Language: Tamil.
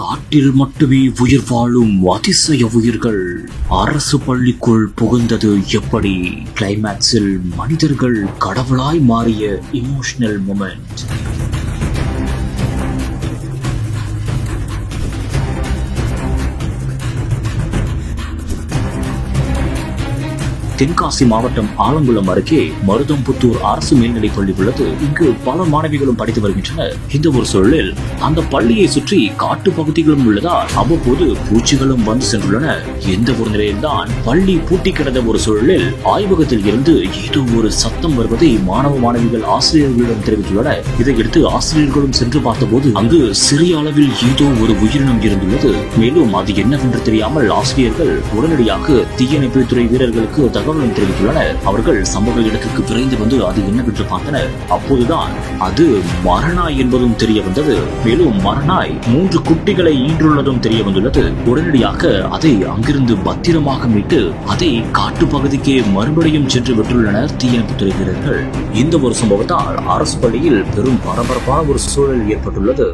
காட்டில் மட்டுமே உயிர் வாழும் அதிசய உயிர்கள் அரசு பள்ளிக்குள் புகுந்தது எப்படி? கிளைமேக்ஸில் மனிதர்கள் கடவுளாய் மாறிய இமோஷனல் மொமெண்ட். தென்காசி மாவட்டம் ஆலங்குளம் அருகே மருதம்புத்தூர் அரசு மேல்நிலைப் பள்ளி உள்ளது. இங்கு பல மாணவிகளும் படித்து வருகின்றனர். இந்த ஒரு சூழலில் அந்த பள்ளியை சுற்றி காட்டு பகுதிகளும் உள்ளதால் அவ்வப்போது பூச்சிகளும் வந்து சென்றுள்ளன. எந்த ஒரு நிலையில்தான் பள்ளி பூட்டி கிடந்த ஒரு சூழலில் ஆய்வகத்தில் இருந்து ஏதோ ஒரு சத்தம் வருவதை மாணவ மாணவிகள் ஆசிரியர்களிடம் தெரிவித்துள்ளனர். இதையடுத்து ஆசிரியர்களும் சென்று பார்த்தபோது அங்கு சிறிய அளவில் ஏதோ ஒரு உயிரினம் இருந்துள்ளது. மேலும் அது என்னவென்று தெரியாமல் ஆசிரியர்கள் உடனடியாக தீயணைப்புத்துறை வீரர்களுக்கு தகவல் தெரிவித்துள்ளனர். அவர்கள் சம்பவ இடத்திற்கு விரைந்து வந்து அது என்னவென்று பார்த்தனர். அப்போதுதான் அது மரநாய் என்பதும் தெரிய வந்தது. மேலும் மரநாய் 3 குட்டிகளை ஈன்றுள்ளதும் தெரிய வந்துள்ளது. உடனடியாக அதை அங்கிருந்து பத்திரமாக மீட்டு அதை காட்டு பகுதிக்கு மறுபடியும் சென்று விட்டுள்ளனர் தீயணைப்புத்துறை வீரர்கள். இந்த ஒரு சம்பவத்தால் அரசு பள்ளியில் பெரும் பரபரப்பான ஒரு சூழல் ஏற்பட்டுள்ளது.